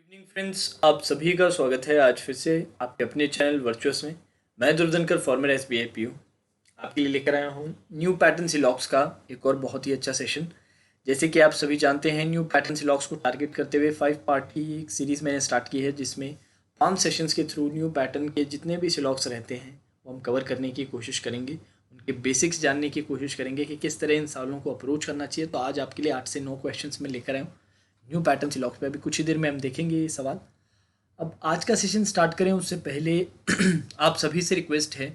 Evening friends, आप सभी का स्वागत है आज फिर से आपके अपने चैनल वर्चुअस में। मैं दुर्धनकर फॉर्मर SBI PO आपके लिए लेकर आया हूँ न्यू पैटर्न सिलॉक्स का एक और बहुत ही अच्छा सेशन। जैसे कि आप सभी जानते हैं, न्यू पैटर्न सिलॉक्स को टारगेट करते हुए 5 पार्ट की एक सीरीज़ मैंने स्टार्ट की है, जिसमें 5 सेशंस के थ्रू न्यू पैटर्न के जितने भी सिलॉक्स रहते हैं वो हम कवर करने की कोशिश करेंगे। उनके बेसिक्स जानने की कोशिश करेंगे कि किस तरह इन सवालों को अप्रोच करना चाहिए। तो आज आपके लिए 8 से 9 क्वेश्चंस में लेकर आया हूँ न्यू पैटर्न सिलॉक्स पे। अभी कुछ ही देर में हम देखेंगे ये सवाल। अब आज का सेशन स्टार्ट करें उससे पहले आप सभी से रिक्वेस्ट है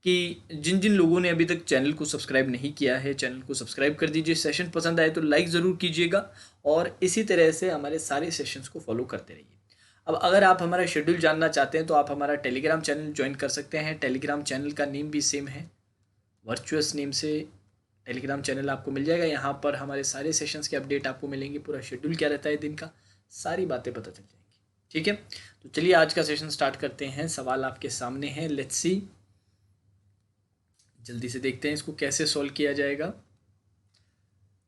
कि जिन जिन लोगों ने अभी तक चैनल को सब्सक्राइब नहीं किया है, चैनल को सब्सक्राइब कर दीजिए। सेशन पसंद आए तो लाइक ज़रूर कीजिएगा और इसी तरह से हमारे सारे सेशंस को फॉलो करते रहिए। अब अगर आप हमारा शेड्यूल जानना चाहते हैं तो आप हमारा टेलीग्राम चैनल ज्वाइन कर सकते हैं। टेलीग्राम चैनल का नेम भी सेम है, वर्चुअस नेम से टेलीग्राम चैनल आपको मिल जाएगा। यहाँ पर हमारे सारे सेशंस के अपडेट आपको मिलेंगे, पूरा शेड्यूल क्या रहता है दिन का, सारी बातें पता चल जाएंगी। ठीक है, तो चलिए आज का सेशन स्टार्ट करते हैं। सवाल आपके सामने है, लेट्स सी, जल्दी से देखते हैं इसको कैसे सॉल्व किया जाएगा।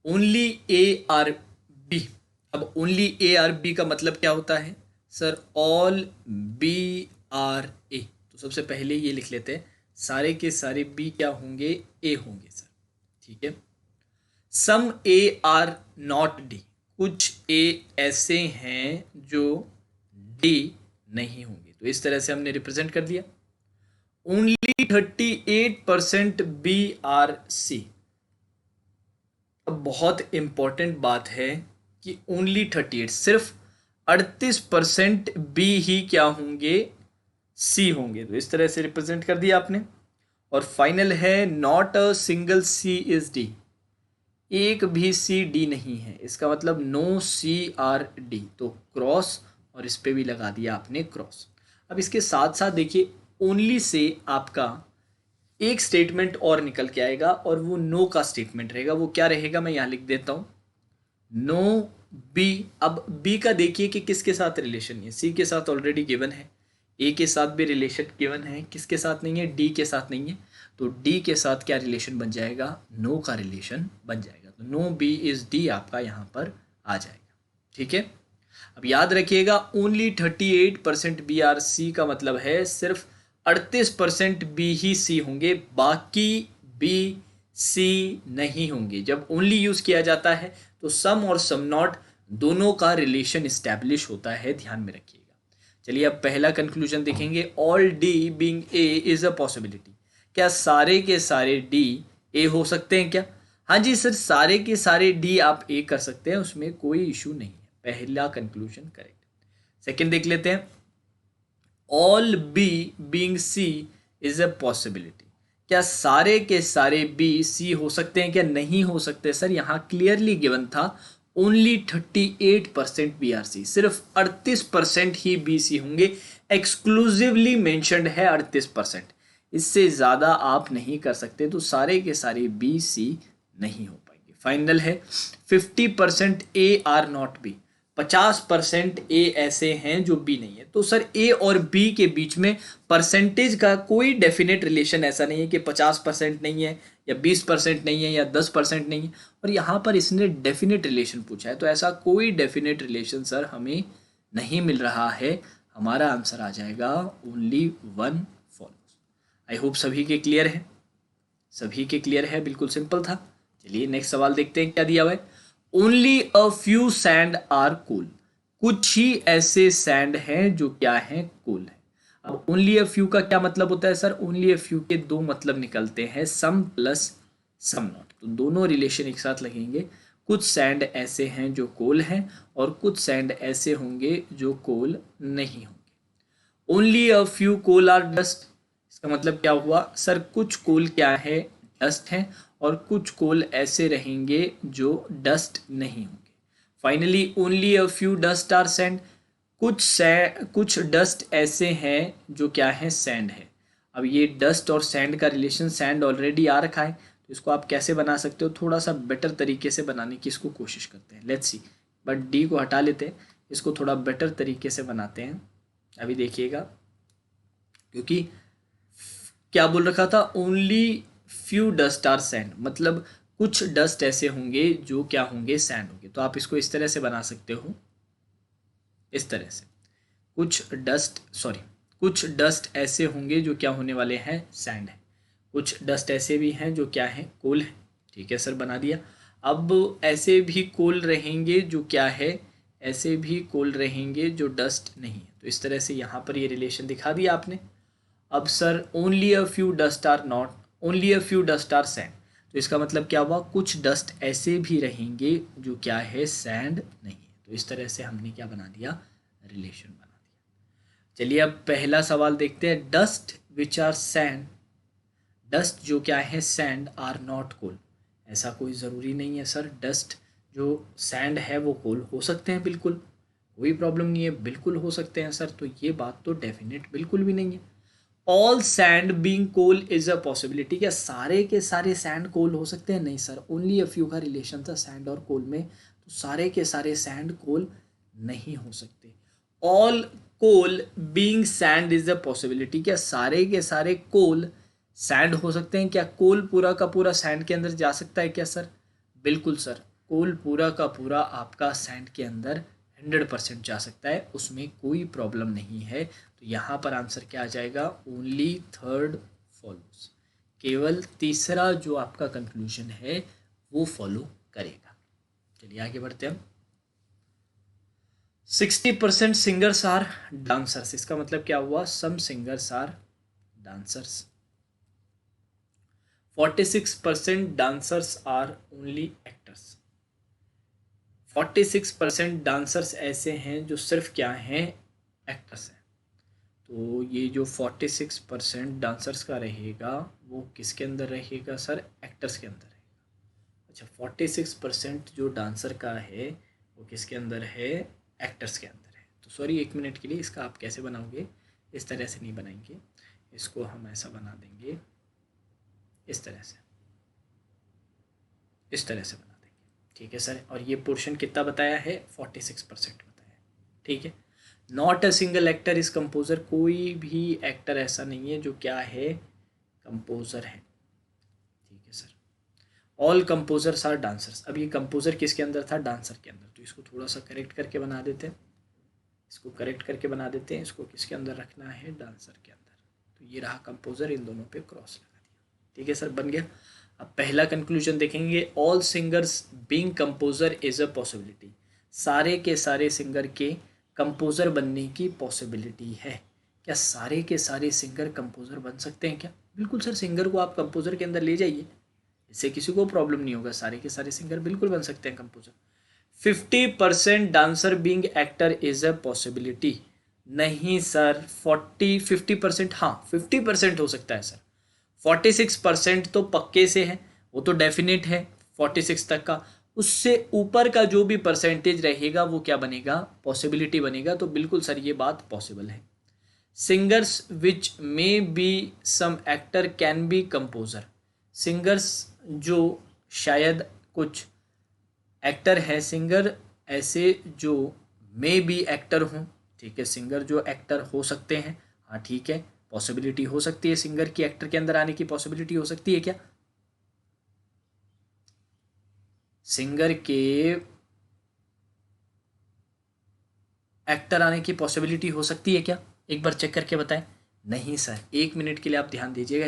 Only A are B. अब ओनली ए आर बी का मतलब क्या होता है sir? All B are A. तो सबसे पहले ये लिख लेते हैं, सारे के सारे बी क्या होंगे? ए होंगे सर। ठीक है। सम ए आर नॉट डी। कुछ ए ऐसे हैं जो डी नहीं होंगे। तो इस तरह से हमने रिप्रेजेंट कर दिया। Only 38% B are C. अब बहुत इंपॉर्टेंट बात है कि ओनली 38, सिर्फ 38% बी ही क्या होंगे? सी होंगे। तो इस तरह से रिप्रेजेंट कर दिया आपने। और फाइनल है, not a single C is D. एक भी सी डी नहीं है, इसका मतलब नो सी आर डी। तो क्रॉस, और इस पे भी लगा दिया आपने क्रॉस। अब इसके साथ साथ देखिए, ओनली से आपका एक स्टेटमेंट और निकल के आएगा और वो नो का स्टेटमेंट रहेगा। वो क्या रहेगा, मैं यहाँ लिख देता हूँ, नो बी। अब बी का देखिए कि किसके साथ रिलेशन है। सी के साथ ऑलरेडी गिवन है, ए के साथ भी रिलेशन गिवन है, किसके साथ नहीं है? डी के साथ नहीं है। तो डी के साथ क्या रिलेशन बन जाएगा? नो का रिलेशन बन जाएगा। तो नो बी इज डी आपका यहाँ पर आ जाएगा। ठीक है। अब याद रखिएगा, ओनली 38% बी आर सी का मतलब है सिर्फ 38% बी ही सी होंगे, बाकी बी सी नहीं होंगे। जब ओनली यूज किया जाता है तो सम और सम नॉट दोनों का रिलेशन इस्टेब्लिश होता है, ध्यान में रखिएगा। चलिए अब पहला कंक्लूजन देखेंगे। All D being a is a possibility. क्या सारे के सारे डी ए हो सकते हैं क्या? हाँ जी सर, सारे के सारे डी आप ए कर सकते हैं, उसमें कोई इशू नहीं है। पहला कंक्लूजन करेक्ट। सेकंड देख लेते हैं, all B being C is a possibility. क्या सारे के सारे बी सी हो सकते हैं क्या? नहीं हो सकते सर, यहां क्लियरली गिवन था ओनली 38% बी आर सी। सिर्फ 38% ही बी सी होंगे, एक्सक्लूसिवली मेंशन्ड है 38%। इससे ज्यादा आप नहीं कर सकते। तो सारे के सारे बी सी नहीं हो पाएंगे। फाइनल है, 50% ए आर नॉट बी। 50% ए ऐसे हैं जो बी नहीं है। तो सर ए और बी के बीच में परसेंटेज का कोई डेफिनेट रिलेशन ऐसा नहीं है कि 50% नहीं है या 20% नहीं है या 10% नहीं है। और यहाँ पर इसने डेफिनेट रिलेशन पूछा है, तो ऐसा कोई डेफिनेट रिलेशन सर हमें नहीं मिल रहा है। हमारा आंसर आ जाएगा only one follows. I hope सभी के क्लियर है, सभी के क्लियर है, बिल्कुल सिंपल था। चलिए नेक्स्ट सवाल देखते हैं क्या दिया हुआ है। Only a few sand are coal. कुछ ही ऐसे सैंड हैं जो क्या है? कूल है। अब ओनली अ फ्यू का क्या मतलब होता है सर? ओनली अ फ्यू के दो मतलब निकलते हैं, सम प्लस सम नॉट। तो दोनों रिलेशन एक साथ लगेंगे। कुछ सैंड ऐसे हैं जो कोल हैं और कुछ सैंड ऐसे होंगे जो कोल नहीं होंगे। Only a few coal are dust. इसका मतलब क्या हुआ सर? कुछ कोल क्या है? डस्ट हैं, और कुछ कोल ऐसे रहेंगे जो डस्ट नहीं होंगे। Finally only a few dust are sand. कुछ डस्ट ऐसे हैं जो क्या है? सैंड है। अब ये डस्ट और सैंड का रिलेशन, सैंड ऑलरेडी आ रखा है, तो इसको आप कैसे बना सकते हो? थोड़ा सा बेटर तरीके से बनाने की इसको कोशिश करते हैं। लेट्स सी, बट डी को हटा लेते हैं, इसको थोड़ा बेटर तरीके से बनाते हैं। अभी देखिएगा, क्योंकि क्या बोल रखा था? Only few dust are sand, मतलब कुछ डस्ट ऐसे होंगे जो क्या होंगे? सैंड होंगे। तो आप इसको इस तरह से बना सकते हो, इस तरह से कुछ डस्ट ऐसे होंगे जो क्या होने वाले हैं, सैंड है। कुछ डस्ट ऐसे भी हैं जो क्या है, कोल है। ठीक है सर, बना दिया। अब ऐसे भी कोल रहेंगे जो क्या है, ऐसे भी कोल रहेंगे जो डस्ट नहीं है। तो इस तरह से यहाँ पर ये रिलेशन दिखा दिया आपने। अब sir only a few dust are not, only a few dust are sand, तो इसका मतलब क्या हुआ, कुछ डस्ट ऐसे भी रहेंगे जो क्या है, सैंड नहीं है। तो इस तरह से हमने क्या बना दिया, रिलेशन बना दिया। चलिए अब पहला सवाल देखते हैं। Dust which are sand, dust जो क्या है सैंड, आर नॉट कोल। ऐसा कोई ज़रूरी नहीं है सर, डस्ट जो सैंड है वो कोल हो सकते हैं, बिल्कुल कोई प्रॉब्लम नहीं है, बिल्कुल हो सकते हैं सर। तो ये बात तो डेफिनेट बिल्कुल भी नहीं है। All sand being coal is a possibility, क्या सारे के सारे सैंड कोल हो सकते हैं, नहीं सर, ओनली अ फ्यू का रिलेशन था सैंड और कोल में, तो सारे के सारे सैंड कोल नहीं हो सकते। All coal being sand is a possibility, क्या सारे के सारे कोल सैंड हो सकते हैं, क्या कोल पूरा का पूरा सैंड के अंदर जा सकता है क्या सर, बिल्कुल सर, कोल पूरा का पूरा आपका सैंड के अंदर 100% जा सकता है, उसमें कोई प्रॉब्लम नहीं है। तो यहाँ पर आंसर क्या आ जाएगा, ओनली थर्ड फॉलोज, केवल तीसरा जो आपका कंक्लूजन है वो फॉलो करेगा। चलिए आगे बढ़ते हैं। 60% सिंगर्स आर डांसर्स, इसका मतलब क्या हुआ, some singers are dancers. 46% dancers are only actors. 46% dancers ऐसे हैं जो सिर्फ क्या हैं, एक्टर्स हैं। तो ये जो 46% डांसर्स का रहेगा वो किसके अंदर रहेगा सर, एक्टर्स के अंदर रहेगा। अच्छा, 46% जो डांसर का है वो किसके अंदर है, एक्टर्स के अंदर है। तो सॉरी, 1 मिनट के लिए इसका आप कैसे बनाओगे, इस तरह से नहीं बनाएंगे, इसको हम ऐसा बना देंगे, इस तरह से, इस तरह से बना देंगे। ठीक है सर, और ये पोर्शन कितना बताया है, 46% बताया है। ठीक है, not a single actor is composer, कोई भी एक्टर ऐसा नहीं है जो क्या है, कंपोजर है। ठीक है sir, all composers are dancers. अब ये कंपोजर किसके अंदर था, डांसर के अंदर, तो इसको थोड़ा सा करेक्ट करके बना देते हैं, इसको करेक्ट करके बना देते हैं, इसको किसके अंदर रखना है, डांसर के अंदर। तो ये रहा कंपोजर, इन दोनों पे क्रॉस लगा दिया। ठीक है सर, बन गया। अब पहला कंक्लूजन देखेंगे, all singers being composer is a possibility, सारे के सारे सिंगर के कंपोजर बनने की पॉसिबिलिटी है। क्या सारे के सारे सिंगर कंपोजर बन सकते हैं क्या, बिल्कुल सर, सिंगर को आप कंपोजर के अंदर ले जाइए, इससे किसी को प्रॉब्लम नहीं होगा, सारे के सारे सिंगर बिल्कुल बन सकते हैं composer. 50% dancer being actor is a possibility, नहीं सर, 50%, हाँ 50% हो सकता है सर, 46% तो पक्के से है, वो तो डेफिनेट है 46 तक का, उससे ऊपर का जो भी परसेंटेज रहेगा वो क्या बनेगा, पॉसिबिलिटी बनेगा। तो बिल्कुल सर ये बात पॉसिबल है। Singers which may be some actor can be composer, singers जो शायद कुछ एक्टर है, सिंगर ऐसे जो मे बी एक्टर हों। ठीक है, सिंगर जो एक्टर हो सकते हैं, हाँ ठीक है, पॉसिबिलिटी हो सकती है, सिंगर की एक्टर के अंदर आने की पॉसिबिलिटी हो सकती है क्या, सिंगर के एक्टर आने की पॉसिबिलिटी हो सकती है क्या, एक बार चेक करके बताएं। नहीं सर, 1 मिनट के लिए आप ध्यान दीजिएगा,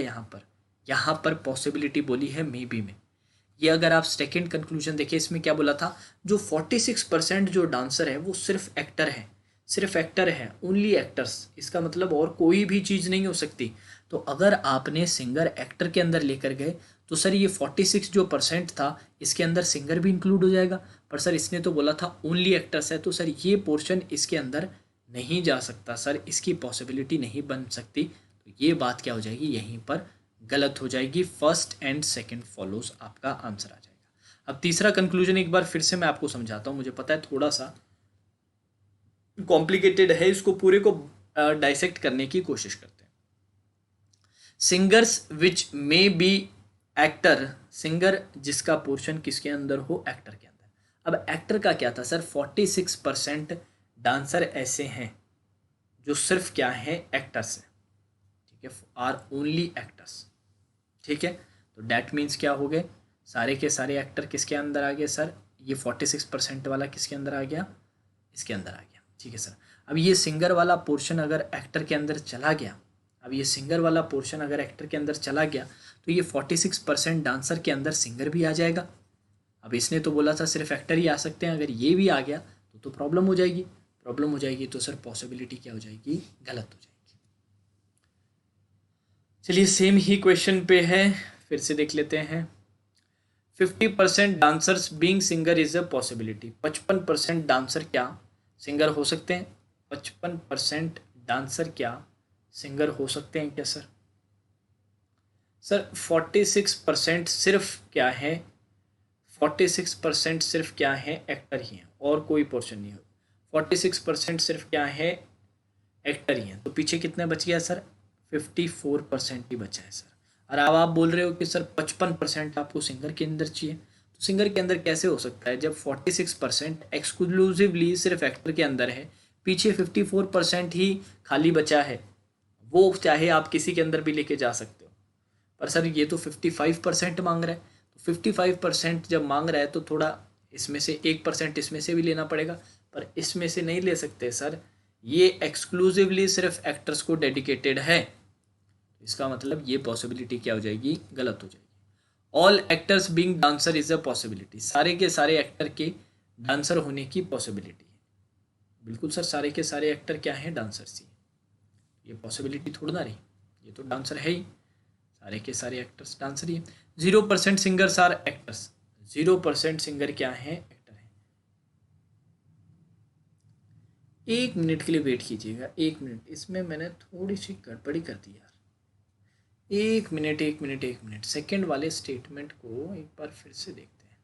यहाँ पर पॉसिबिलिटी बोली है मे बी में। ये अगर आप सेकेंड कंक्लूजन देखिए, इसमें क्या बोला था, जो 46% जो डांसर है वो सिर्फ एक्टर है, सिर्फ एक्टर है, ओनली एक्टर्स, इसका मतलब और कोई भी चीज़ नहीं हो सकती। तो अगर आपने सिंगर एक्टर के अंदर लेकर गए तो सर ये 46 जो परसेंट था इसके अंदर सिंगर भी इंक्लूड हो जाएगा, पर सर इसने तो बोला था ओनली एक्टर्स है, तो सर ये पोर्शन इसके अंदर नहीं जा सकता सर, इसकी पॉसिबिलिटी नहीं बन सकती। तो ये बात क्या हो जाएगी, यहीं पर गलत हो जाएगी, फर्स्ट एंड सेकंड फॉलोज आपका आंसर आ जाएगा। अब तीसरा कंक्लूजन एक बार फिर से मैं आपको समझाता हूँ, मुझे पता है थोड़ा सा कॉम्प्लिकेटेड है, इसको पूरे को डाइसेक्ट करने की कोशिश करते हैं। Singers which may B actor, singer जिसका पोर्शन किसके अंदर हो, एक्टर के अंदर। अब एक्टर का क्या था सर, 46% डांसर ऐसे हैं जो सिर्फ क्या है, एक्टर्स हैं। ठीक है, आर ओनली एक्टर्स। ठीक है, तो डैट मीन्स क्या हो गए, सारे के सारे एक्टर किसके अंदर आ गए सर, ये 46% वाला किसके अंदर आ गया, इसके अंदर आ गया। ठीक है सर। अब ये सिंगर वाला पोर्शन अगर एक्टर के अंदर चला गया, अब ये सिंगर वाला पोर्शन अगर एक्टर के अंदर चला गया तो ये 46% डांसर के अंदर सिंगर भी आ जाएगा। अब इसने तो बोला था सिर्फ एक्टर ही आ सकते हैं, अगर ये भी आ गया तो प्रॉब्लम हो जाएगी। प्रॉब्लम हो जाएगी तो सर पॉसिबिलिटी क्या हो जाएगी, गलत हो जाएगी। चलिए सेम ही क्वेश्चन पे है, फिर से देख लेते हैं। 50% dancers being singer is a possibility. 55% dancer क्या सिंगर हो सकते हैं? 55% डांसर क्या सिंगर हो सकते हैं क्या सर? सर 46% सिर्फ क्या है, 46% सिर्फ क्या है, एक्टर ही हैं और कोई पोर्शन नहीं हो। 46% सिर्फ क्या है, एक्टर ही हैं। तो पीछे कितने बच गया सर? 54% ही बचा है सर। और अब आप बोल रहे हो कि सर 55% आपको सिंगर के अंदर चाहिए, तो सिंगर के अंदर कैसे हो सकता है जब 46% एक्सक्लूसिवली सिर्फ एक्टर के अंदर है, पीछे 54% ही खाली बचा है। वो चाहे आप किसी के अंदर भी लेके जा सकते हो, पर सर ये तो 55% मांग रहा है। तो 55% जब मांग रहा है तो थोड़ा इसमें से 1% इसमें से भी लेना पड़ेगा, पर इसमें से नहीं ले सकते सर, ये एक्सक्लूसिवली सिर्फ एक्टर्स को डेडिकेटेड है। इसका मतलब ये पॉसिबिलिटी क्या हो जाएगी, गलत हो जाएगी। All actors being dancer is a possibility. सारे के सारे एक्टर के डांसर होने की पॉसिबिलिटी है। बिल्कुल सर, सारे के सारे एक्टर क्या हैं, डांसर्स ही। ये पॉसिबिलिटी थोड़ा ना रही, ये तो डांसर है ही, सारे के सारे एक्टर्स डांसर ही है। 0% सिंगर्स आर एक्टर्स। 0% सिंगर क्या है, एक्टर है। 1 मिनट के लिए वेट कीजिएगा, 1 मिनट। इसमें मैंने थोड़ी सी गड़बड़ी कर दी यार। 1 मिनट 1 मिनट 1 मिनट। सेकेंड वाले स्टेटमेंट को एक बार फिर से देखते हैं।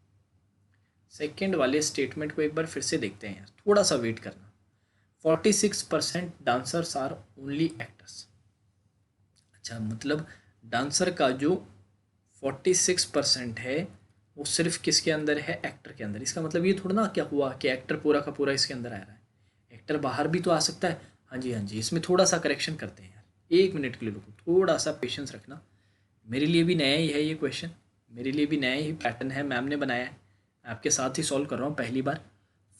सेकेंड वाले स्टेटमेंट को एक बार फिर से देखते हैं यार, थोड़ा सा वेट करना। 46% डांसर्स आर ओनली एक्टर्स। अच्छा, मतलब डांसर का जो 46% है वो सिर्फ किसके अंदर है, एक्टर के अंदर। इसका मतलब ये थोड़ा ना क्या हुआ कि एक्टर पूरा का पूरा इसके अंदर आ रहा है, एक्टर बाहर भी तो आ सकता है। हाँ जी हाँ जी, इसमें थोड़ा सा करेक्शन करते हैं यार, 1 मिनट के लिए रुको, थोड़ा सा पेशेंस रखना। मेरे लिए भी नया ही है ये क्वेश्चन, मेरे लिए भी नया ही पैटर्न है, मैम ने बनाया है, आपके साथ ही सॉल्व कर रहा हूँ पहली बार।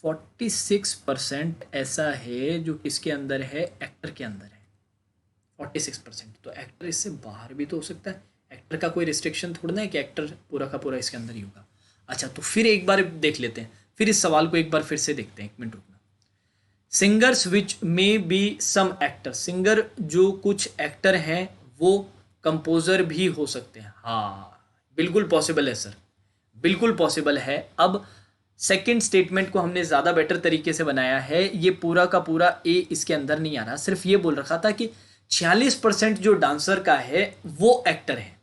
46% ऐसा है जो किसके अंदर है, एक्टर के अंदर है। 46%, तो एक्टर इससे बाहर भी तो हो सकता है। एक्टर का कोई रिस्ट्रिक्शन थोड़ा ना है कि एक्टर पूरा का पूरा इसके अंदर ही होगा। अच्छा, तो फिर एक बार देख लेते हैं, फिर इस सवाल को एक बार फिर से देखते हैं। 1 मिनट रुकना। Singers which may be some actor. Singer जो कुछ एक्टर हैं वो कंपोजर भी हो सकते हैं। हाँ बिल्कुल पॉसिबल है सर, बिल्कुल पॉसिबल है। अब सेकंड स्टेटमेंट को हमने ज़्यादा बेटर तरीके से बनाया है। ये पूरा का पूरा ए इसके अंदर नहीं आ रहा, सिर्फ ये बोल रखा था कि 46% जो डांसर का है वो एक्टर है।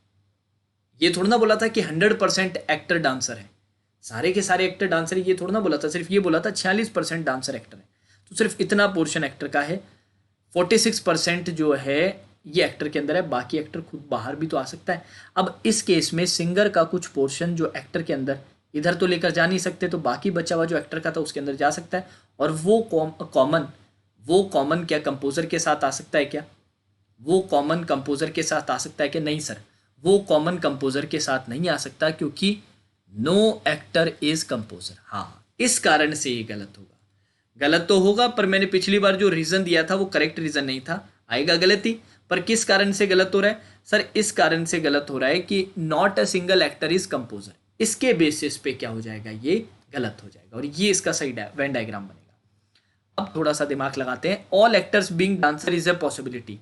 ये थोड़ा ना बोला था कि 100% एक्टर डांसर है, सारे के सारे एक्टर डांसर है, ये थोड़ा ना बोला था। सिर्फ ये बोला था 46% डांसर एक्टर है, तो सिर्फ इतना पोर्शन एक्टर का है। 46% जो है ये एक्टर के अंदर है, बाकी एक्टर खुद बाहर भी तो आ सकता है। अब इस केस में सिंगर का कुछ पोर्शन जो एक्टर के अंदर इधर तो लेकर जा नहीं सकते, तो बाकी बचा हुआ जो एक्टर का था उसके अंदर जा सकता है। और वो कॉमन क्या कंपोजर के साथ आ सकता है क्या, वो कॉमन कंपोजर के साथ आ सकता है कि नहीं सर, वो कॉमन कंपोजर के साथ नहीं आ सकता, क्योंकि नो एक्टर इज कंपोजर। हाँ, इस कारण से ये गलत होगा। गलत तो होगा, पर मैंने पिछली बार जो रीजन दिया था वो करेक्ट रीजन नहीं था, आएगा गलती। पर किस कारण से गलत हो रहा है सर, इस कारण से गलत हो रहा है कि not a single actor is composer. इसके बेसिस पे क्या हो जाएगा, ये गलत हो जाएगा, और ये इसका सही वेन डायग्राम बनेगा। अब थोड़ा सा दिमाग लगाते हैं। All actors being dancer is a possibility,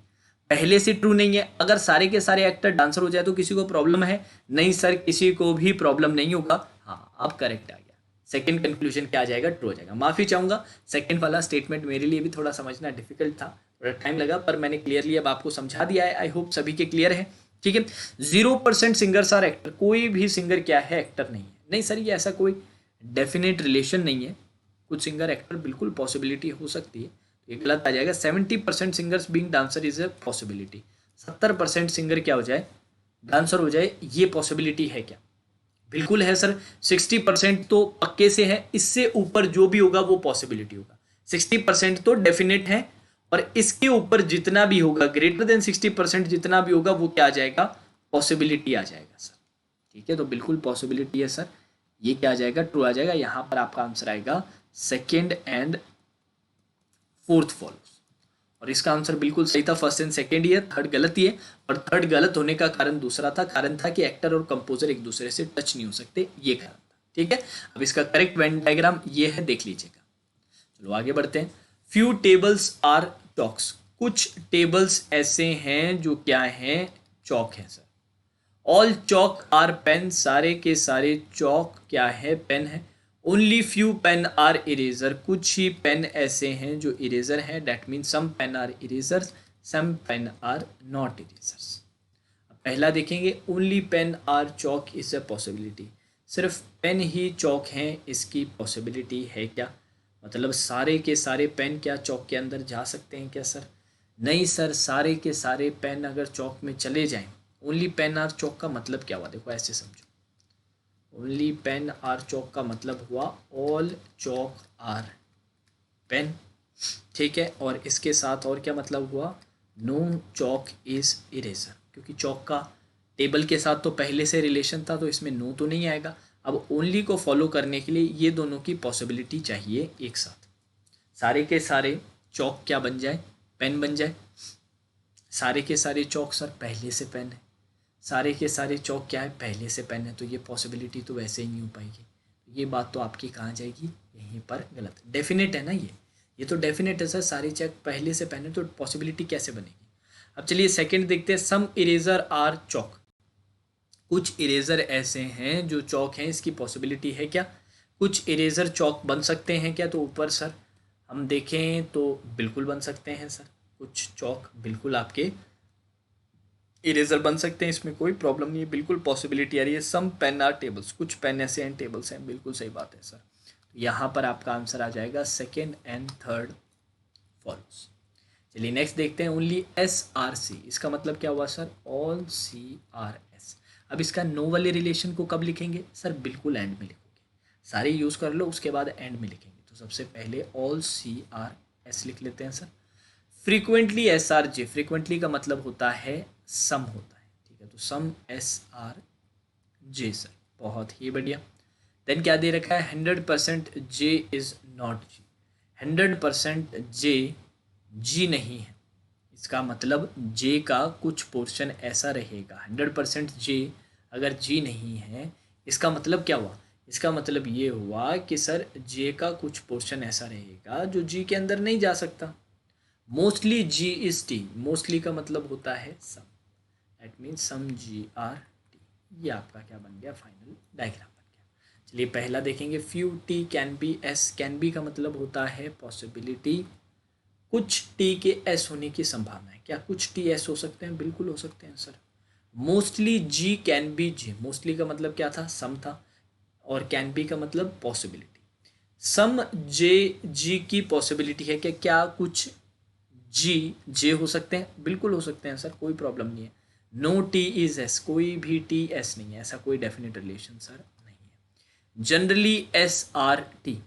पहले से ट्रू नहीं है। अगर सारे के सारे एक्टर डांसर हो जाए तो किसी को प्रॉब्लम है? नहीं सर, किसी को भी प्रॉब्लम नहीं होगा। हाँ, अब करेक्ट आ गया। सेकंड कंक्लूजन क्या आ जाएगा, ट्रू हो जाएगा। माफी चाहूंगा, सेकंड वाला स्टेटमेंट मेरे लिए भी थोड़ा समझना डिफिकल्ट था, थोड़ा टाइम लगा, पर मैंने क्लियरली अब आपको समझा दिया है। आई होप सभी के क्लियर है, ठीक है। 0% सिंगर्स आर एक्टर, कोई भी सिंगर क्या है, एक्टर नहीं है। नहीं सर, ये ऐसा कोई डेफिनेट रिलेशन नहीं है, कुछ सिंगर एक्टर बिल्कुल पॉसिबिलिटी हो सकती है, ये गलत आ जाएगा। 70% singers being dancer is a possibility. 70% singer क्या हो जाए, डांसर हो जाए, ये पॉसिबिलिटी है क्या, बिल्कुल है सर। 60% तो पक्के से है, इससे ऊपर जो भी होगा वो पॉसिबिलिटी होगा। 60% तो डेफिनेट है, और इसके ऊपर जितना भी होगा, ग्रेटर देन 60% जितना भी होगा वो क्या आ जाएगा, पॉसिबिलिटी आ जाएगा सर। ठीक है, तो बिल्कुल पॉसिबिलिटी है सर, ये क्या आ जाएगा, ट्रू आ जाएगा। यहां पर आपका आंसर आएगा सेकेंड एंड फोर्थ फॉलोज। और इसका आंसर बिल्कुल सही था, first and second year. Third गलत ही है, और थर्ड गलत होने का कारण दूसरा था, कारण था कि एक्टर और कंपोजर एक दूसरे से टच नहीं हो सकते, ये कारण था। ठीक है, अब इसका करेक्ट वेन डायग्राम ये है, देख लीजिएगा। चलो आगे बढ़ते हैं। फ्यू टेबल्स आर चॉक्स, कुछ टेबल्स ऐसे हैं जो क्या हैं, चौक है sir. All chalk are pen, सारे के सारे चौक क्या है, पेन है। Only few pen are eraser, कुछ ही पेन ऐसे हैं जो इरेजर हैं, that mean some pen are erasers, some pen are not erasers. पहला देखेंगे, only pen are chalk is a possibility, सिर्फ पेन ही चौक हैं इसकी पॉसिबिलिटी है क्या, मतलब सारे के सारे पेन क्या चौक के अंदर जा सकते हैं क्या सर? नहीं सर, सारे के सारे पेन अगर चौक में चले जाएं, ओनली पेन आर चौक का मतलब क्या हुआ, देखो ऐसे समझो। ओनली पेन आर चौक का मतलब हुआ ऑल चौक आर पेन, ठीक है। और इसके साथ और क्या मतलब हुआ, नो चौक इज इरेजर, क्योंकि चौक का टेबल के साथ तो पहले से रिलेशन था, तो इसमें नो तो नहीं आएगा। अब ओनली को फॉलो करने के लिए ये दोनों की पॉसिबिलिटी चाहिए एक साथ, सारे के सारे चौक क्या बन जाए, पेन बन जाए। सारे के सारे चौक सर पहले से पेन है, सारे के सारे चौक क्या है, पहले से पेन है, तो ये पॉसिबिलिटी तो वैसे ही नहीं हो पाएगी। ये बात तो आपकी कहाँ जाएगी, यहीं पर गलत। डेफिनेट है ना ये तो डेफिनेट है सर, सारे चौक पहले से पेन है, तो पॉसिबिलिटी कैसे बनेगी। अब चलिए सेकंड देखते हैं, सम इरेजर आर चौक, कुछ इरेजर ऐसे हैं जो चौक हैं, इसकी पॉसिबिलिटी है क्या, कुछ इरेजर चौक बन सकते हैं क्या, तो ऊपर सर हम देखें तो बिल्कुल बन सकते हैं सर, कुछ चौक बिल्कुल आपके इरेजर बन सकते हैं, इसमें कोई प्रॉब्लम नहीं है, बिल्कुल पॉसिबिलिटी आ रही है। सम पेन आर टेबल्स, कुछ पेन ऐसे हैं टेबल्स हैं, बिल्कुल सही बात है सर। यहाँ पर आपका आंसर आ जाएगा सेकेंड एंड थर्ड फॉलोस। चलिए नेक्स्ट देखते हैं, ओनली एस आर सी, इसका मतलब क्या हुआ sir, all C are S. अब इसका नो वाले रिलेशन को कब लिखेंगे सर, बिल्कुल एंड में लिखोगे, सारे यूज़ कर लो उसके बाद एंड में लिखेंगे। तो सबसे पहले ऑल सी आर एस लिख लेते हैं sir. Frequently S R J, frequently का मतलब होता है सम होता है, ठीक है, तो सम एस आर जे सर, बहुत ही बढ़िया। देन क्या दे रखा है, 100% जे इज नॉट जी, 100% जे जी नहीं है, इसका मतलब जे का कुछ पोर्शन ऐसा रहेगा। 100% जे अगर जी नहीं है, इसका मतलब क्या हुआ, इसका मतलब ये हुआ कि सर जे का कुछ पोर्शन ऐसा रहेगा जो जी के अंदर नहीं जा सकता। Mostly G is T, mostly का मतलब होता है some, that means some G are T. ये आपका क्या बन गया, फाइनल डायग्राम बन गया। चलिए पहला देखेंगे, few T can be S, can be का मतलब होता है पॉसिबिलिटी, कुछ टी के एस होने की संभावना है, क्या कुछ टी एस हो सकते हैं, बिल्कुल हो सकते हैं sir. Mostly G can be J, mostly का मतलब क्या था, सम था, और कैन बी का मतलब पॉसिबिलिटी। सम जे जी की पॉसिबिलिटी है कि क्या कुछ जी जे हो सकते हैं, बिल्कुल हो सकते हैं सर, कोई प्रॉब्लम नहीं है। नो टी इज एस, कोई भी टी एस नहीं है, ऐसा कोई डेफिनेट रिलेशन सर नहीं है। Generally S R T,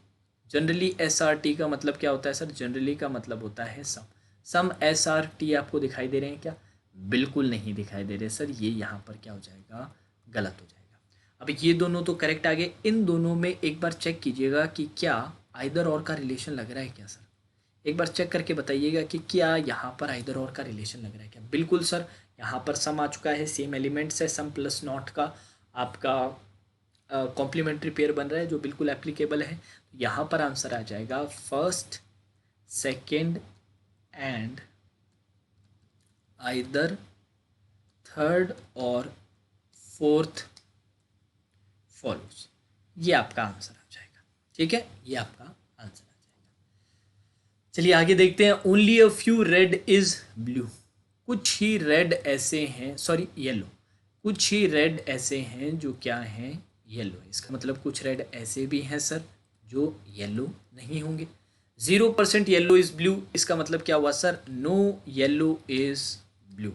generally S R T का मतलब क्या होता है सर, जनरली का मतलब होता है सम, सम एस आर टी आपको दिखाई दे रहे हैं क्या, बिल्कुल नहीं दिखाई दे रहे सर, ये यहाँ पर क्या हो जाएगा, गलत हो जाएगा। अब ये दोनों तो करेक्ट आ गए, इन दोनों में एक बार चेक कीजिएगा कि क्या आइदर और का रिलेशन लग रहा है क्या सर, एक बार चेक करके बताइएगा कि क्या यहाँ पर आइदर और का रिलेशन लग रहा है क्या। बिल्कुल सर, यहाँ पर सम आ चुका है, सेम एलिमेंट्स है, सम प्लस नॉट का आपका कॉम्प्लीमेंट्री पेयर बन रहा है जो बिल्कुल एप्लीकेबल है। यहाँ पर आंसर आ जाएगा first second and either third और फोर्थ फॉलोज, ये आपका आंसर आ जाएगा, ठीक है, ये आपका आंसर आ जाएगा। चलिए आगे देखते हैं, only a few red is blue, कुछ ही रेड ऐसे हैं, सॉरी येलो, कुछ ही रेड ऐसे हैं जो क्या हैं, येलो है, इसका मतलब कुछ रेड ऐसे भी हैं सर जो येलो नहीं होंगे। 0% येलो इज ब्लू, इसका मतलब क्या हुआ sir, no yellow is blue.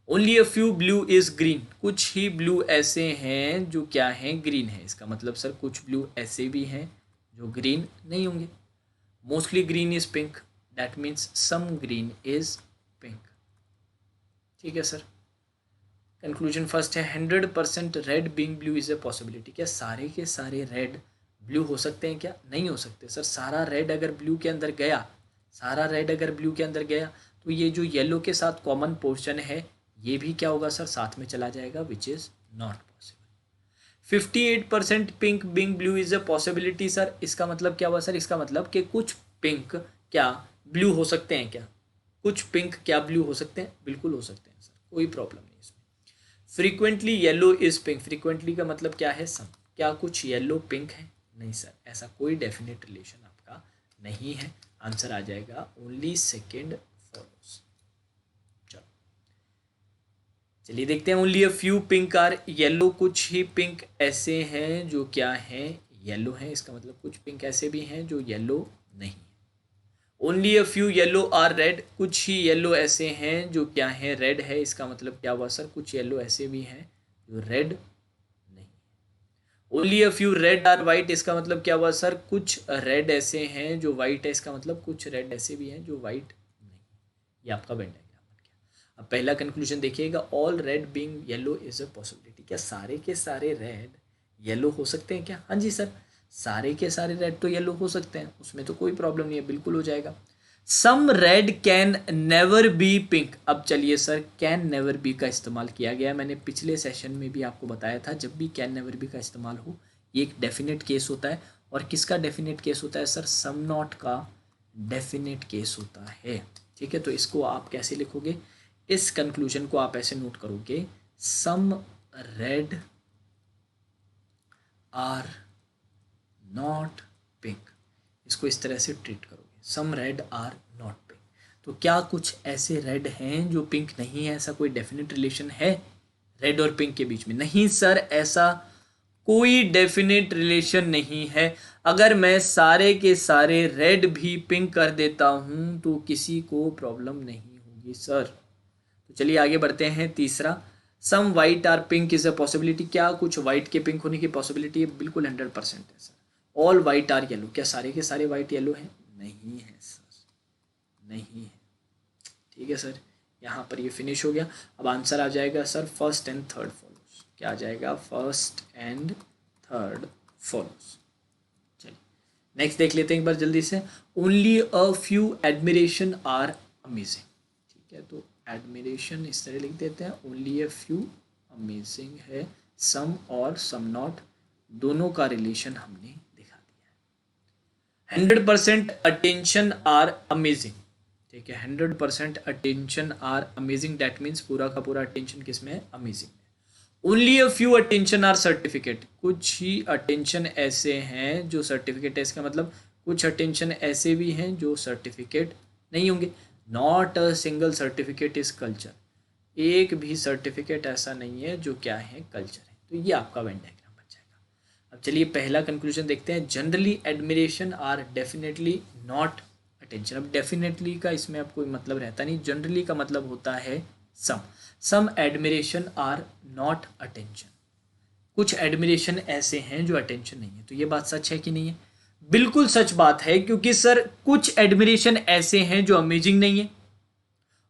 Only a few blue is green, कुछ ही ब्लू ऐसे हैं जो क्या हैं, ग्रीन है, इसका मतलब सर कुछ ब्लू ऐसे भी हैं जो ग्रीन नहीं होंगे। Mostly green is pink, that means some green is pink, ठीक है सर। कंक्लूजन फर्स्ट है, 100% red being blue is a possibility, क्या सारे के सारे रेड ब्लू हो सकते हैं क्या, नहीं हो सकते सर, सारा रेड अगर ब्लू के अंदर गया, सारा रेड अगर ब्लू के अंदर गया तो ये जो येलो के साथ कॉमन पोर्शन है ये भी क्या होगा सर, साथ में चला जाएगा, which is not possible. 58% pink being blue is a possibility sir, इसका मतलब क्या हुआ सर, इसका मतलब कि कुछ पिंक क्या ब्लू हो सकते हैं क्या, कुछ पिंक क्या ब्लू हो सकते हैं, बिल्कुल हो सकते हैं सर, कोई प्रॉब्लम नहीं इसमें। Frequently yellow is pink, frequently का मतलब क्या है, सम, क्या कुछ येलो पिंक है, नहीं सर, ऐसा कोई डेफिनेट रिलेशन आपका नहीं है, आंसर आ जाएगा ओनली सेकेंड फॉलोस। चलो चलिए देखते हैं, only a few pink are yellow, कुछ ही पिंक ऐसे हैं जो क्या हैं, येलो हैं, इसका मतलब कुछ पिंक ऐसे भी हैं जो येलो नहीं है। Only a few yellow are red, कुछ ही येलो ऐसे हैं जो क्या हैं, रेड है, इसका मतलब क्या हुआ सर, कुछ येलो ऐसे भी हैं जो रेड नहीं। Only a few red are white, इसका मतलब क्या हुआ सर, कुछ रेड ऐसे हैं जो वाइट है, इसका मतलब कुछ रेड ऐसे भी हैं जो वाइट नहीं। ये आपका वेन डायग्राम बन गया। अब पहला कंक्लूजन देखिएगा, all red being yellow is a possibility, क्या सारे के सारे रेड येलो हो सकते हैं क्या, हाँ जी सर, सारे के सारे रेड तो येलो हो सकते हैं, उसमें तो कोई प्रॉब्लम नहीं है, बिल्कुल हो जाएगा। Some red can never be pink, अब चलिए सर, कैन नेवर बी का इस्तेमाल किया गया, मैंने पिछले सेशन में भी आपको बताया था, जब भी कैन नेवर बी का इस्तेमाल हो ये एक डेफिनेट केस होता है, और किसका डेफिनेट केस होता है सर, सम नॉट का डेफिनेट केस होता है। ठीक है, तो इसको आप कैसे लिखोगे, इस कंक्लूजन को आप ऐसे नोट करोगे, some red are not pink, इसको इस तरह से ट्रीट करोगे, some red are not pink, तो क्या कुछ ऐसे रेड हैं जो पिंक नहीं है, ऐसा कोई डेफिनेट रिलेशन है रेड और पिंक के बीच में, नहीं सर, ऐसा कोई डेफिनेट रिलेशन नहीं है। अगर मैं सारे के सारे रेड भी पिंक कर देता हूं तो किसी को प्रॉब्लम नहीं होगी सर। तो चलिए आगे बढ़ते हैं, तीसरा, some white are pink is a possibility, क्या कुछ वाइट के पिंक होने की पॉसिबिलिटी है, बिल्कुल 100% है sir. All white are yellow, क्या सारे के सारे वाइट येलो हैं, नहीं है सर, नहीं है। ठीक है सर, यहाँ पर ये फिनिश हो गया। अब आंसर आ जाएगा sir first and third follows, क्या आ जाएगा, फर्स्ट एंड थर्ड फॉलोज। चलिए नेक्स्ट देख लेते हैं एक बार जल्दी से, only a few admiration are amazing, ठीक है, तो एडमिरेशन इस तरह लिख देते हैं, ओनली अ फ्यू अमेजिंग है, सम और सम नॉट दोनों का रिलेशन हमने दिखा दिया है। 100% अटेंशन आर अमेजिंग, ठीक है, 100% attention are amazing, that means पूरा का पूरा अटेंशन किस में है, अमेजिंग में। Only a few attention are certificate, कुछ ही अटेंशन ऐसे हैं जो सर्टिफिकेट है, इसका मतलब कुछ अटेंशन ऐसे भी हैं जो सर्टिफिकेट नहीं होंगे। Not a single certificate is culture, एक भी सर्टिफिकेट ऐसा नहीं है जो क्या है, कल्चर है। तो ये आपका वेन डायग्राम बन जाएगा। अब चलिए पहला कंक्लूजन देखते हैं, generally admiration are definitely not attention. अब डेफिनेटली का इसमें अब कोई मतलब रहता नहीं, जनरली का मतलब होता है सम एडमिरेशन आर नॉट अटेंशन, कुछ एडमिरेशन ऐसे हैं जो अटेंशन नहीं है। तो ये बात सच है कि नहीं है, बिल्कुल सच बात है, क्योंकि सर कुछ एडमिरेशन ऐसे हैं जो अमेजिंग नहीं है,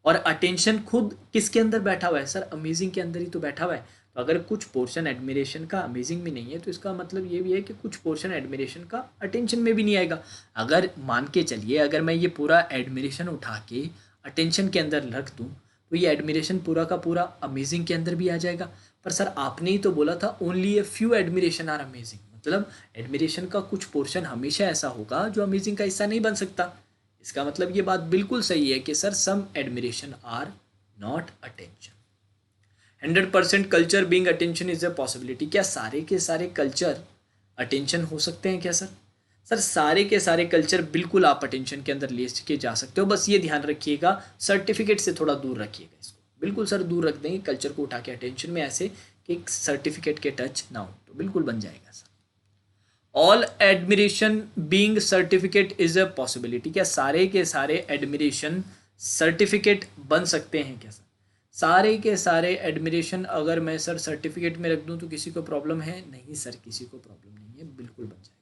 और अटेंशन खुद किसके अंदर बैठा हुआ है सर, अमेजिंग के अंदर ही तो बैठा हुआ है। तो अगर कुछ पोर्शन एडमिरेशन का अमेजिंग में नहीं है तो इसका मतलब ये भी है कि कुछ पोर्शन एडमिरेशन का अटेंशन में भी नहीं आएगा। अगर मान के चलिए, अगर मैं ये पूरा एडमिरेशन उठा के अटेंशन के अंदर रख दूँ तो ये एडमिरेशन पूरा का पूरा अमेजिंग के अंदर भी आ जाएगा। पर सर आपने ही तो बोला था only a few admiration are amazing, मतलब एडमिरेशन का कुछ पोर्शन हमेशा ऐसा होगा जो अमेजिंग का हिस्सा नहीं बन सकता। इसका मतलब ये बात बिल्कुल सही है कि sir some admiration are not attention. 100% culture being attention is a possibility, क्या सारे के सारे कल्चर अटेंशन हो सकते हैं क्या सर, सर सारे के सारे कल्चर बिल्कुल आप अटेंशन के अंदर ले के जा सकते हो, बस ये ध्यान रखिएगा सर्टिफिकेट से थोड़ा दूर रखिएगा इसको, बिल्कुल सर दूर रख देंगे कल्चर को उठा के अटेंशन में, ऐसे कि सर्टिफिकेट के टच ना हो, तो बिल्कुल बन जाएगा sir. All admiration being certificate is a possibility, क्या सारे के सारे एडमिरेशन सर्टिफिकेट बन सकते हैं क्या सर, सारे के सारे एडमिरेशन अगर मैं सर सर्टिफिकेट में रख दूं तो किसी को प्रॉब्लम है, नहीं सर किसी को प्रॉब्लम नहीं है, बिल्कुल बन जाएगा।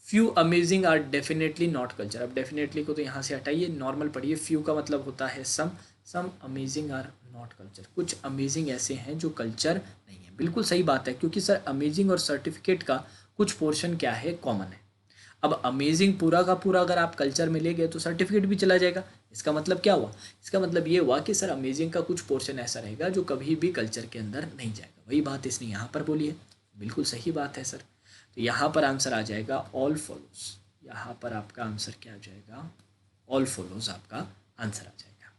Few amazing are definitely not culture, अब डेफिनेटली को तो यहाँ से हटाइए, नॉर्मल पढ़िए, फ्यू का मतलब होता है some amazing are not culture, कुछ अमेजिंग ऐसे हैं जो कल्चर नहीं है, बिल्कुल सही बात है, क्योंकि सर अमेजिंग और सर्टिफिकेट का कुछ पोर्शन क्या है, कॉमन है। अब अमेजिंग पूरा का पूरा अगर आप कल्चर में ले गए तो सर्टिफिकेट भी चला जाएगा। इसका मतलब क्या हुआ? इसका मतलब ये हुआ कि सर अमेजिंग का कुछ पोर्शन ऐसा रहेगा जो कभी भी कल्चर के अंदर नहीं जाएगा। वही बात इसने यहाँ पर बोली है, बिल्कुल सही बात है सर। तो यहाँ पर आंसर आ जाएगा ऑल फॉलोज। यहाँ पर आपका आंसर क्या आ जाएगा? ऑल फॉलोज आपका आंसर आ जाएगा।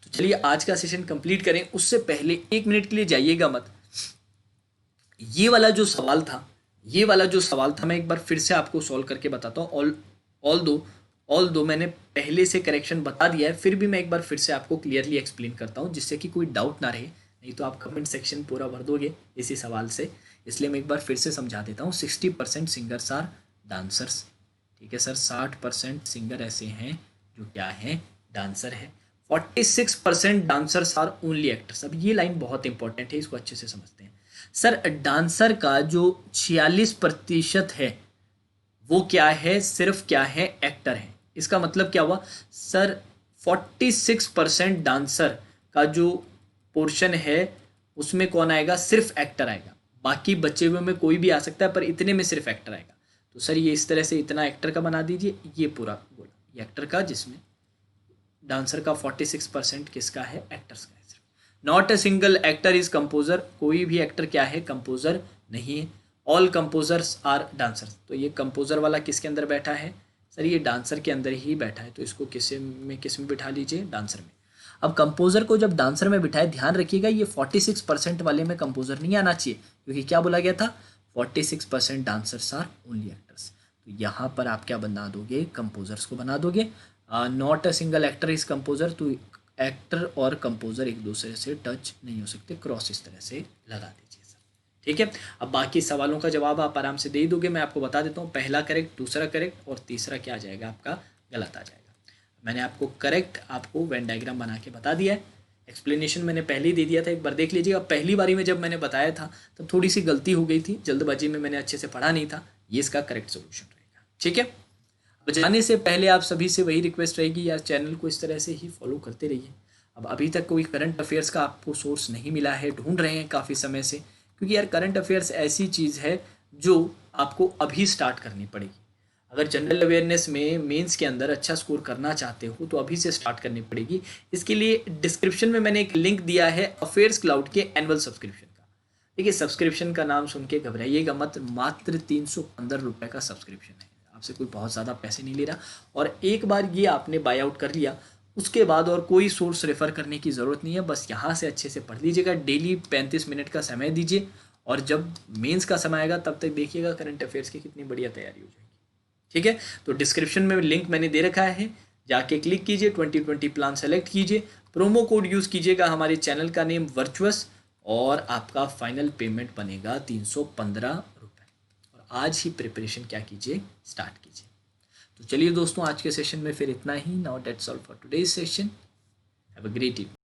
तो चलिए आज का सेशन कंप्लीट करें, उससे पहले 1 मिनट के लिए जाइएगा मत। ये वाला जो सवाल था मैं एक बार फिर से आपको सॉल्व करके बताता हूँ। ऑल दो मैंने पहले से करेक्शन बता दिया है, फिर भी मैं एक बार फिर से आपको क्लियरली एक्सप्लेन करता हूँ जिससे कि कोई डाउट ना रहे, नहीं तो आप कमेंट सेक्शन पूरा भर दोगे इसी सवाल से। इसलिए मैं एक बार फिर से समझा देता हूँ। 60% सिंगर्स आर डांसर्स, ठीक है सर। 60% सिंगर ऐसे हैं जो क्या हैं? डांसर है। 46% डांसर्स आर ओनली एक्टर्स। अब ये लाइन बहुत इंपॉर्टेंट है, इसको अच्छे से समझते हैं। सर डांसर का जो 46% है वो क्या है? सिर्फ क्या है? एक्टर है। इसका मतलब क्या हुआ सर? 46% डांसर का जो पोर्शन है उसमें कौन आएगा? सिर्फ एक्टर आएगा। बाकी बचे हुए में कोई भी आ सकता है, पर इतने में सिर्फ एक्टर आएगा। तो सर ये इस तरह से इतना एक्टर का बना दीजिए, ये पूरा बोला ये एक्टर का, जिसमें डांसर का 46% किसका है? एक्टर्स का है। Not a single actor is composer. कोई भी एक्टर क्या है? कंपोजर नहीं है। All composers are dancers. तो ये कंपोजर वाला किसके अंदर बैठा है? सर ये डांसर के अंदर ही बैठा है, तो इसको किस में बिठा लीजिए? डांसर में। अब कंपोजर को जब डांसर में बिठाए, ध्यान रखिएगा ये 46% वाले में कंपोजर नहीं आना चाहिए, क्योंकि क्या बोला गया था? 46% डांसर्स आर ओनली एक्टर्स। तो यहाँ पर आप क्या बना दोगे? कंपोजर्स को बना दोगे। Not a single actor is composer, तो एक्टर और कंपोजर एक दूसरे से टच नहीं हो सकते, क्रॉस इस तरह से लगा दीजिए सर, ठीक है। अब बाकी सवालों का जवाब आप आराम से दे ही दोगे। मैं आपको बता देता हूँ, पहला करेक्ट, दूसरा करेक्ट और तीसरा क्या आ जाएगा? आपका गलत आ जाएगा। मैंने आपको करेक्ट आपको वेन डायग्राम बना के बता दिया है। एक्सप्लेनेशन मैंने पहले ही दे दिया था, एक बार देख लीजिएगा। पहली बारी में जब मैंने बताया था तब थोड़ी सी गलती हो गई थी, जल्दबाजी में मैंने अच्छे से पढ़ा नहीं था। ये इसका करेक्ट सोल्यूशन रहेगा, ठीक है। अब जाने से पहले आप सभी से वही रिक्वेस्ट रहेगी यार, चैनल को इस तरह से ही फॉलो करते रहिए। अब अभी तक कोई करंट अफेयर्स का आपको सोर्स नहीं मिला है, ढूंढ रहे हैं काफ़ी समय से, क्योंकि यार करंट अफेयर्स ऐसी चीज़ है जो आपको अभी स्टार्ट करनी पड़ेगी। अगर जनरल अवेयरनेस में मेंस के अंदर अच्छा स्कोर करना चाहते हो तो अभी से स्टार्ट करनी पड़ेगी। इसके लिए डिस्क्रिप्शन में मैंने एक लिंक दिया है अफेयर्स क्लाउड के एनुअल सब्सक्रिप्शन का। देखिए सब्सक्रिप्शन का नाम सुन के घबराइएगा मत, मात्र 315 रुपये का सब्सक्रिप्शन है। आपसे कोई बहुत ज़्यादा पैसे नहीं ले रहा, और एक बार ये आपने बाय आउट कर लिया उसके बाद और कोई सोर्स रेफ़र करने की ज़रूरत नहीं है। बस यहाँ से अच्छे से पढ़ लीजिएगा, डेली 35 मिनट का समय दीजिए, और जब मेंस का समय आएगा तब तक देखिएगा करंट अफेयर्स की कितनी बढ़िया तैयारी हो जाएगी, ठीक है। तो डिस्क्रिप्शन में लिंक मैंने दे रखा है, जाके क्लिक कीजिए, 2020 प्लान सेलेक्ट कीजिए, प्रोमो कोड यूज़ कीजिएगा, हमारे चैनल का नेम वर्चुअस, और आपका फाइनल पेमेंट बनेगा 315 रुपये। और आज ही प्रिपरेशन क्या कीजिए? स्टार्ट कीजिए। तो चलिए दोस्तों, आज के सेशन में फिर इतना ही। Now that's all for today's session. Have a great evening.